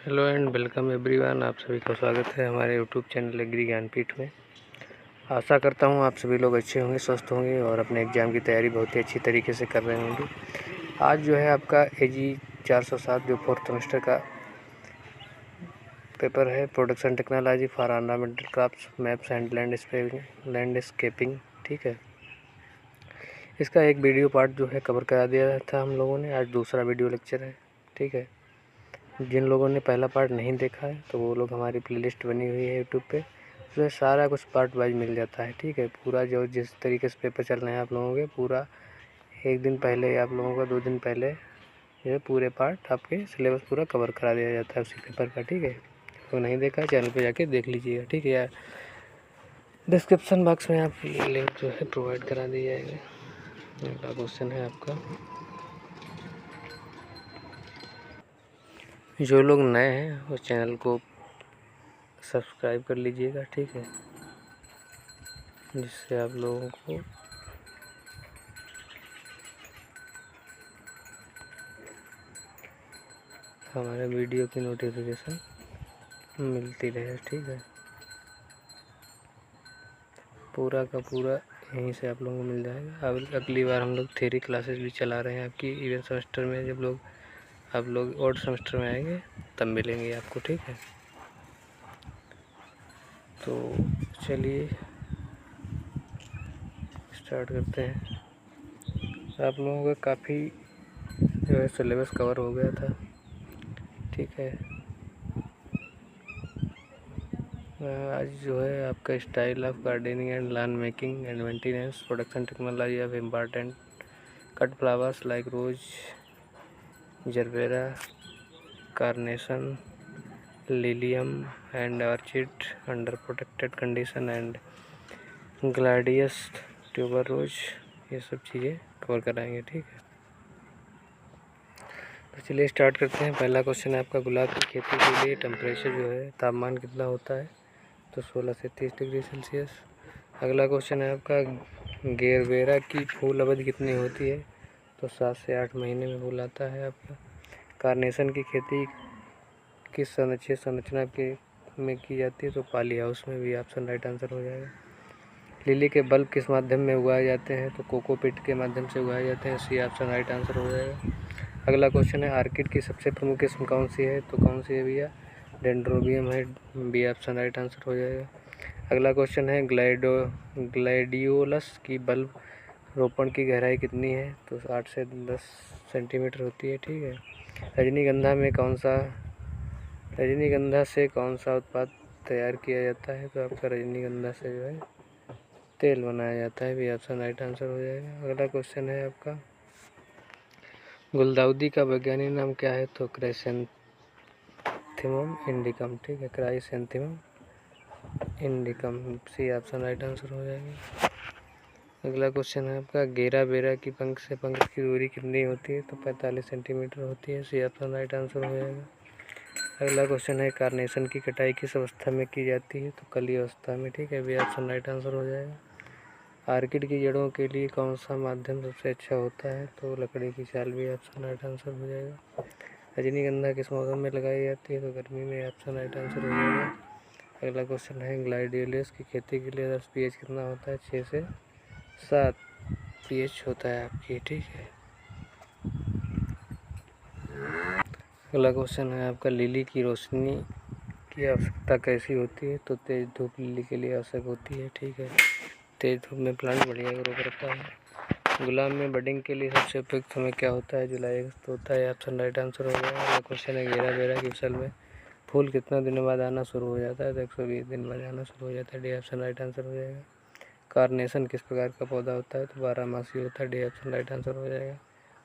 Hello and welcome everyone. आप सभी का स्वागत है हमारे यूट्यूब चैनल एग्री ज्ञानपीठ में। आशा करता हूँ आप सभी लोग अच्छे होंगे, स्वस्थ होंगे और अपने एग्ज़ाम की तैयारी बहुत ही अच्छी तरीके से कर रहे होंगे। आज जो है आपका AG 407 जो 4th सेमेस्टर का पेपर है, production technology for ornamental crafts maps and landscaping. ठीक है, इसका एक वीडियो पार्ट जो है कवर करा दिया था हम लोगों ने। आज दूसरा वीडियो लेक्चर है। ठीक है, जिन लोगों ने पहला पार्ट नहीं देखा है तो वो लोग, हमारी प्लेलिस्ट बनी हुई है यूट्यूब पे, उसमें सारा कुछ पार्ट वाइज मिल जाता है। ठीक है, पूरा जो जिस तरीके से पेपर चल रहे हैं आप लोगों के, पूरा एक दिन पहले आप लोगों का 2 दिन पहले ये पूरे पार्ट आपके सिलेबस पूरा कवर करा दिया जाता है उसी पेपर का। ठीक है, तो नहीं देखा है चैनल पे जाके देख लीजिएगा। ठीक है, यार डिस्क्रिप्शन बॉक्स में आप लिंक जो है प्रोवाइड करा दी जाएगी। अगला क्वेश्चन है आपका, जो लोग नए हैं वो चैनल को सब्सक्राइब कर लीजिएगा। ठीक है, जिससे आप लोगों को हमारे वीडियो की नोटिफिकेशन मिलती रहे। ठीक है, पूरा का पूरा यहीं से आप लोगों को मिल जाएगा। अब अगली बार हम लोग थ्योरी क्लासेस भी चला रहे हैं आपकी इवन सेमेस्टर में। जब आप लोग ऑड सेमेस्टर में आएंगे तब मिलेंगे आपको। ठीक है, तो चलिए स्टार्ट करते हैं। आप लोगों का काफ़ी जो है सिलेबस कवर हो गया था। ठीक है, आज जो है आपका style of gardening and lawn making and maintenance, production technology of important cut flowers like rose, gerbera, carnation, lilium and orchid under protected condition and gladiolus tuberose, ये सब चीज़ें कवर कराएंगे। ठीक है, तो चलिए स्टार्ट करते हैं। पहला क्वेश्चन है आपका, गुलाब की खेती के लिए टेम्परेचर जो है तापमान कितना होता है? तो 16 से 30 डिग्री सेल्सियस। अगला क्वेश्चन है आपका, गेरबेरा की फूल अवधि कितनी होती है? तो 7 से 8 महीने में फूल आता है आपका। कार्नेशन की खेती किस संरक्षित संरचना के में की जाती है? तो पॉली हाउस में, भी ऑप्शन राइट आंसर हो जाएगा। लिली के बल्ब किस माध्यम में उगाए जाते हैं? तो कोकोपीट के माध्यम से उगाए जाते हैं। सी ऑप्शन राइट आंसर हो जाएगा। अगला क्वेश्चन है, आर्किड की सबसे प्रमुख किस्म कौन सी है? तो कौन सी है भैया? डेंड्रोबियम है। बी ऑप्शन राइट आंसर हो जाएगा। अगला क्वेश्चन है, ग्लैडियोलस की बल्ब रोपण की गहराई कितनी है? तो 8 से 10 सेंटीमीटर होती है। ठीक है, रजनीगंधा से कौन सा उत्पाद तैयार किया जाता है? तो आपका रजनीगंधा से जो है तेल बनाया जाता है। भी ऑप्शन राइट आंसर हो जाएगा। अगला क्वेश्चन है आपका, गुलदाउदी का वैज्ञानिक नाम क्या है? तो क्राइसैंथेमम इंडिकम। ठीक है, chrysanthemum इंडिकम, C option right answer हो जाएगा। अगला क्वेश्चन है आपका, गेरा बेरा की पंख से पंख की दूरी कितनी होती है? तो 45 सेंटीमीटर होती है। सी ऑप्शन राइट आंसर हो जाएगा। अगला क्वेश्चन है, कार्नेशन की कटाई किस अवस्था में की जाती है? तो कली अवस्था में। ठीक है, बी ऑप्शन राइट आंसर हो जाएगा। आर्किड की जड़ों के लिए कौन सा माध्यम सबसे अच्छा होता है? तो लकड़ी की छाल, भी ऑप्शन राइट आंसर हो जाएगा। रजनीगंधा किस मौसम में लगाई जाती है? तो गर्मी में, ऑप्शन राइट आंसर हो जाएगा। अगला क्वेश्चन है, ग्लाइडियोलस की खेती के लिए pH कितना होता है? 6 से 7 pH होता है आपकी। ठीक है, अगला क्वेश्चन है आपका, लिली की रोशनी की आवश्यकता कैसी होती है? तो तेज धूप लिली के लिए आवश्यक होती है। ठीक है, तेज धूप में प्लांट बढ़िया ग्रो करता है। गुलाब में बडिंग के लिए सबसे उपयुक्त समय क्या होता है? जुलाई अगस्त होता है। ऑप्शन राइट आंसर हो जाएगा। अगला क्वेश्चन है, घेरा बेरा की फसल में फूल कितना दिनों बाद आना शुरू हो जाता है? तो 120 दिन बाद आना शुरू हो जाता है। डी ऑप्शन राइट आंसर हो जाएगा। कार्नेशन किस प्रकार का पौधा होता है? तो 12 मासी होता है। डी ऑप्शन राइट आंसर हो जाएगा।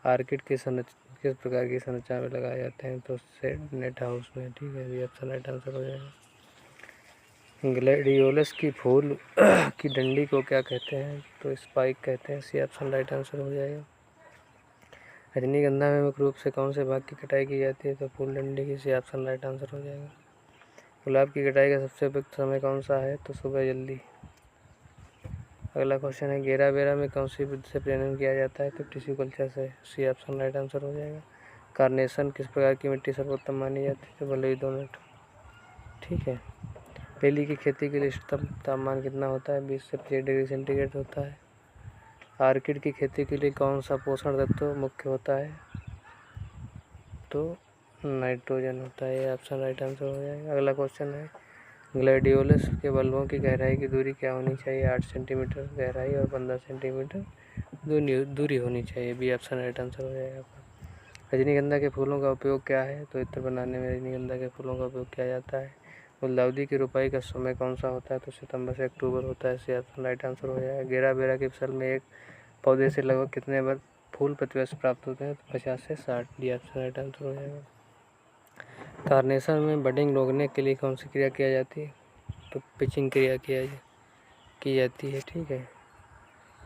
आर्किड किस प्रकार की संरचना में लगाए जाते हैं? तो शेड नेट हाउस में। ठीक है, डी ऑप्शन राइट आंसर हो जाएगा। ग्लैडियोलस की फूल की डंडी को क्या कहते हैं? तो स्पाइक कहते हैं। सी ऑप्शन राइट आंसर हो जाएगा। रजनीगंधा में मुख्य रूप से कौन से भाग की कटाई की जाती है? तो फूल डंडी की। सी ऑप्शन राइट आंसर हो जाएगा। गुलाब की कटाई का सबसे उपयुक्त समय कौन सा है? तो सुबह जल्दी। अगला क्वेश्चन है, घेरा बेरा में कौन सी विधि से प्रजनन किया जाता है? तो टिश्यू कल्चर से। सी ऑप्शन राइट आंसर हो जाएगा। कार्नेशन किस प्रकार की मिट्टी सर्वोत्तम मानी जाती है? तो बलुई दोमट। ठीक है। लिली की खेती के लिए इष्टतम तापमान कितना होता है? 20 से 25 डिग्री सेंटीग्रेड होता है। आर्किड की खेती के लिए कौन सा पोषण तत्व मुख्य होता है? तो नाइट्रोजन होता है। ये ऑप्शन राइट आंसर हो जाएगा। अगला क्वेश्चन है, ग्लैडियोलस के बल्बों की गहराई की दूरी क्या होनी चाहिए? 8 सेंटीमीटर गहराई और 15 सेंटीमीटर दूरी होनी चाहिए। बी ऑप्शन राइट आंसर हो जाएगा आपका। रजनीगंधा के फूलों का उपयोग क्या है? तो इत्र बनाने में रजनीगंधा के फूलों का उपयोग किया जाता है। गुलदाउदी की रोपाई का समय कौन सा होता है? तो सितंबर से अक्टूबर होता है। सी ऑप्शन राइट आंसर हो जाएगा। गेरा बेरा की फसल में एक पौधे से लगभग कितने बार फूल प्रतिवर्ष प्राप्त होते हैं? तो 50 से 60। डी ऑप्शन राइट आंसर हो जाएगा। कार्नेशन में बडिंग रोकने के लिए कौन सी क्रिया की जाती है? तो पिचिंग क्रिया की जाती है। ठीक है।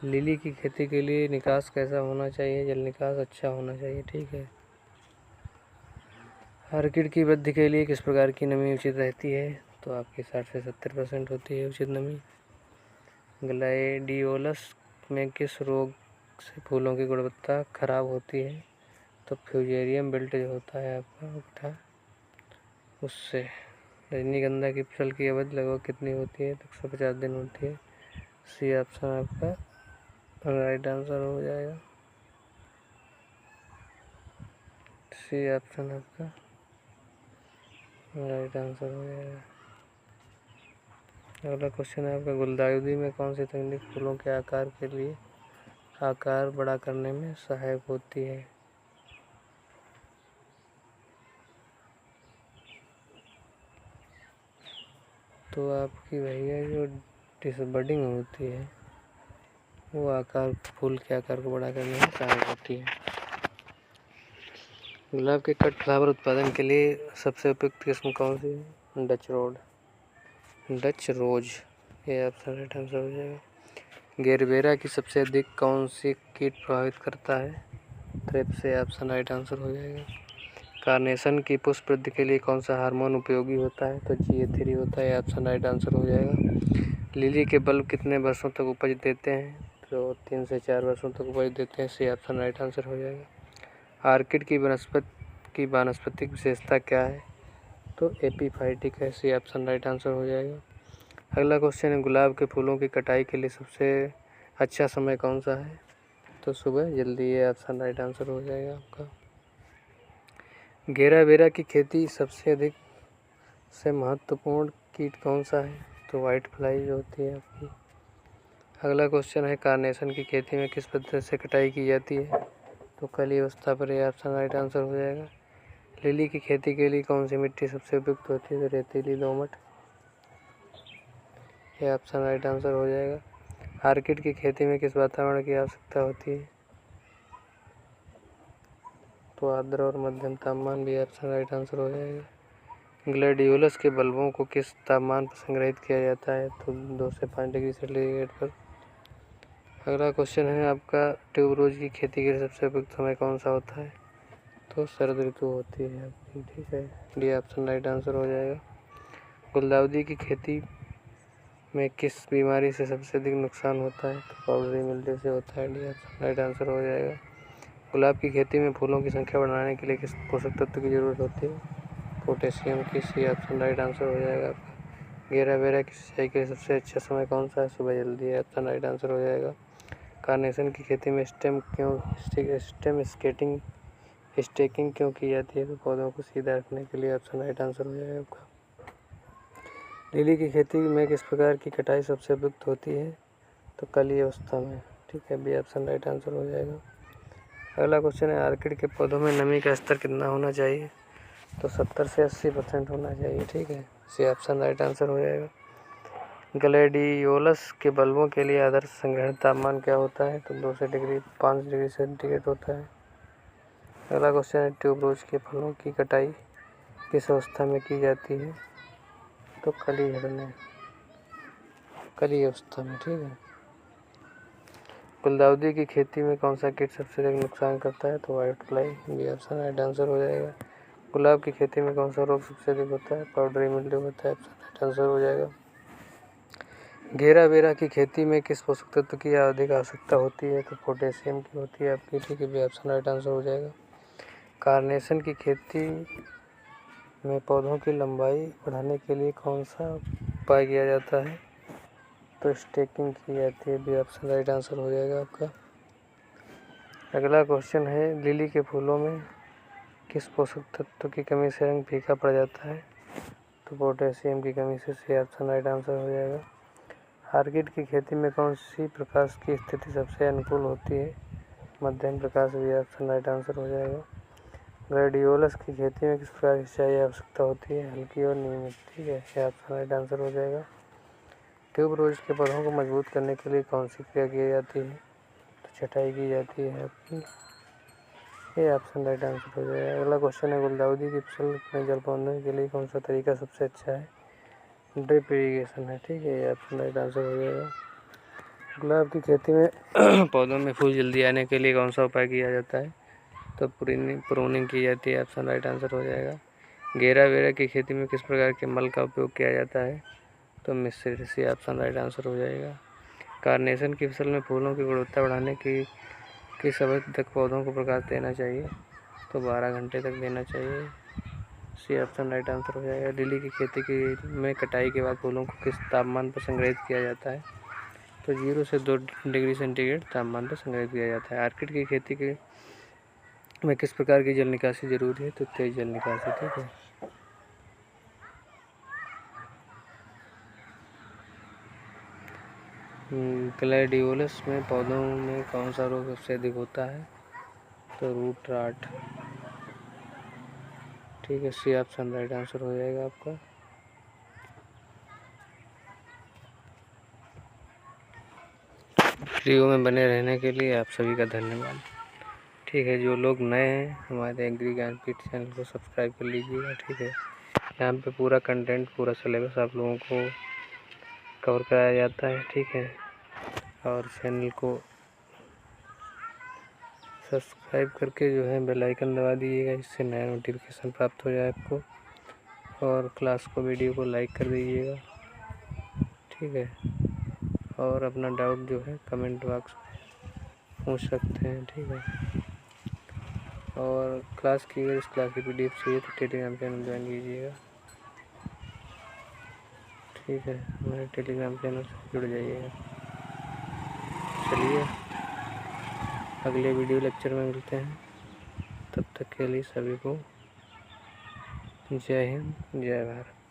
लिली की खेती के लिए निकास कैसा होना चाहिए? जल निकास अच्छा होना चाहिए। ठीक है। ऑर्किड की वृद्धि के लिए किस प्रकार की नमी उचित रहती है? तो आपकी 60 से 70% होती है उचित नमी। ग्लैडियोलस में किस रोग से फूलों की गुणवत्ता खराब होती है? तो फ्यूजेरियम बेल्ट जो होता है आपका उठा उससे। रजनीगंधा की फसल की अवधि लगभग कितनी होती है? तो 150 दिन होती है। सी ऑप्शन आपका राइट आंसर हो जाएगा। सी ऑप्शन आपका राइट आंसर हो जाएगा। अगला क्वेश्चन है आपका, गुलदाउदी में कौन सी तकनीक फूलों के आकार के लिए आकार बड़ा करने में सहायक होती है? तो आपकी भैया जो डिसबडिंग होती है वो आकार फूल के आकार को बड़ा करने में सहायक होती है। गुलाब के कट फ्लावर उत्पादन के लिए सबसे उपयुक्त किस्म कौन सी है? डच रोज। ये ऑप्शन राइट आंसर हो जाएगा। गेरबेरा की सबसे अधिक कौन सी कीट प्रभावित करता है? थ्रिप्स। से ऑप्शन राइट आंसर हो जाएगा। कार्नेशन की पुष्प वृद्धि के लिए कौन सा हार्मोन उपयोगी होता है? तो GA3 होता है। ऑप्शन राइट आंसर हो जाएगा। लिली के बल्ब कितने वर्षों तक उपज देते हैं? तो 3 से 4 वर्षों तक उपज देते हैं। सी ऑप्शन राइट आंसर हो जाएगा। आर्किड की वानस्पतिक विशेषता क्या है? तो एपीफाइटिक है। सी ऑप्शन राइट आंसर हो जाएगा। अगला क्वेश्चन है, गुलाब के फूलों की कटाई के लिए सबसे अच्छा समय कौन सा है? तो सुबह जल्दी। ये ऑप्शन राइट आंसर हो जाएगा आपका। गेराबेरा की खेती सबसे अधिक से महत्वपूर्ण कीट कौन सा है? तो वाइट फ्लाई जो होती है आपकी। अगला क्वेश्चन है, कार्नेशन की खेती में किस पद्धति से कटाई की जाती है? तो कली अवस्था पर। यह ऑप्शन राइट आंसर हो जाएगा। लिली की खेती के लिए कौन सी मिट्टी सबसे उपयुक्त होती है? तो रेतीली दोमट। यह ऑप्शन राइट आंसर हो जाएगा। आर्किड की खेती में किस वातावरण की आवश्यकता होती है? तो आर्द्र और मध्यम तापमान। भी ऑप्शन राइट आंसर हो जाएगा। ग्लैडियोलस के बल्बों को किस तापमान पर संग्रहित किया जाता है? तो 2 से 5 डिग्री सेंटीग्रेड पर। अगला क्वेश्चन है आपका, ट्यूबरोज की खेती के लिए सबसे उपयुक्त समय कौन सा होता है? तो शरद ऋतु होती है आपकी। ठीक है। डी ऑप्शन राइट आंसर हो जाएगा। गुलदाउदी की खेती में किस बीमारी से सबसे अधिक नुकसान होता है? तो पाउडरी मिल्ड्यू से होता है। डी ऑप्शन राइट आंसर हो जाएगा। गुलाब की खेती में फूलों की संख्या बढ़ाने के लिए किस पोषक तत्व की जरूरत होती है? पोटेशियम की। सी ऑप्शन राइट आंसर हो जाएगा आपका। गेराबेरा की सिंचाई के लिए सबसे अच्छा समय कौन सा है? सुबह जल्दी। है ऑप्शन राइट आंसर हो जाएगा। कार्नेशन की खेती में स्टेकिंग क्यों की जाती है? तो पौधों को सीधा रखने के लिए। ऑप्शन राइट आंसर हो जाएगा आपका। लिली की खेती में किस प्रकार की कटाई सबसे उपयुक्त होती है? तो कली अवस्था में। ठीक है। बी ऑप्शन राइट आंसर हो जाएगा। अगला क्वेश्चन है, आर्किड के पौधों में नमी का स्तर कितना होना चाहिए? तो 70 से 80% होना चाहिए। ठीक है। सी ऑप्शन राइट आंसर हो जाएगा। ग्लैडियोलस के बल्बों के लिए आदर्श संग्रहण तापमान क्या होता है? तो 2 से 5 डिग्री सेंटीग्रेड होता है। अगला क्वेश्चन है, ट्यूबरोज के फलों की कटाई किस अवस्था में की जाती है? तो कली अवस्था में। ठीक है। गुलदाउदी की खेती में कौन सा कीट सबसे अधिक नुकसान करता है? तो white fly. B option right answer हो जाएगा। गुलाब की खेती में कौन सा रोग सबसे अधिक होता है? पाउडरी मिल्ड्यू होता है। ऑप्शन राइट आंसर हो जाएगा। गेराबेरा की खेती में किस पोषक तत्व की अधिक आवश्यकता होती है? तो पोटेशियम की होती है आपकी। ठीक है। बी ऑप्शन राइट आंसर हो जाएगा। कार्नेशन की खेती में पौधों की लंबाई बढ़ाने के लिए कौन सा उपाय किया जाता है? तो स्टेकिंग की जाती है। बी ऑप्शन राइट आंसर हो जाएगा आपका। अगला क्वेश्चन है, लिली के फूलों में किस पोषक तत्व की कमी से रंग फीका पड़ जाता है? तो पोटेशियम की कमी से। सी ऑप्शन राइट आंसर हो जाएगा। ऑर्किड की खेती में कौन सी प्रकाश की स्थिति सबसे अनुकूल होती है? मध्यम प्रकाश। भी ऑप्शन राइट आंसर हो जाएगा। ग्लैडियोलस की खेती में किस प्रकार की सिंचाई आवश्यकता होती है? हल्की और नियमित। ठीक है, ये ऑप्शन राइट आंसर हो जाएगा। ट्यूबरोज के पौधों को मजबूत करने के लिए कौन सी क्रिया की जाती है? तो छटाई की जाती है आपकी। ये ऑप्शन राइट आंसर हो जाएगा। अगला क्वेश्चन है, गुलदाउदी की फसल में जल पहुंचाने के लिए कौन सा तरीका सबसे अच्छा है? ड्रिप इरीगेशन है। ठीक है, ये ऑप्शन राइट आंसर हो जाएगा। गुलाब की खेती में पौधों में फूल जल्दी आने के लिए कौन सा उपाय किया जाता है? तो प्रूनिंग की जाती है। ऑप्शन राइट आंसर हो जाएगा। गेरा वेरा की खेती में किस प्रकार के मल का उपयोग किया जाता है? तो मिश्रित। सी ऑप्शन राइट आंसर हो जाएगा। कार्नेशन की फसल में फूलों की गुणवत्ता बढ़ाने की किस अवधि तक पौधों को प्रकाश देना चाहिए? तो 12 घंटे तक देना चाहिए। सी ऑप्शन राइट आंसर हो जाएगा। लिली की खेती में कटाई के बाद फूलों को किस तापमान पर संग्रहित किया जाता है? तो 0 से 2 डिग्री सेंटीग्रेड तापमान पर संग्रहित किया जाता है। ऑर्किड की खेती में किस प्रकार की जल निकासी जरूरी है? तो तेज जल निकासी। ठीक है। ग्लैडियोलस में पौधों में कौन सा रोग सबसे अधिक होता है? तो रूट रॉट। ठीक है, सी ऑप्शन राइट आंसर हो जाएगा आपका। वीडियो में बने रहने के लिए आप सभी का धन्यवाद। ठीक है, जो लोग नए हैं हमारे एग्री ज्ञानपीठ चैनल को सब्सक्राइब कर लीजिएगा। ठीक है, यहाँ पे पूरा कंटेंट, पूरा सिलेबस आप लोगों को कवर कराया जाता है। ठीक है, और चैनल को सब्सक्राइब करके जो है बेल आइकन दबा दीजिएगा, जिससे नया नोटिफिकेशन प्राप्त हो जाए आपको। और क्लास को, वीडियो को लाइक कर दीजिएगा। ठीक है, और अपना डाउट जो है कमेंट बॉक्स में पूछ सकते हैं। ठीक है, और क्लास की अगर इस क्लास की PDF चाहिए तो टेलीग्राम चैनल ज्वाइन कीजिएगा। ठीक है, हमारे टेलीग्राम चैनल से जुड़ जाइएगा। चलिए, अगले वीडियो लेक्चर में मिलते हैं। तब तक के लिए सभी को जय हिंद, जय भारत।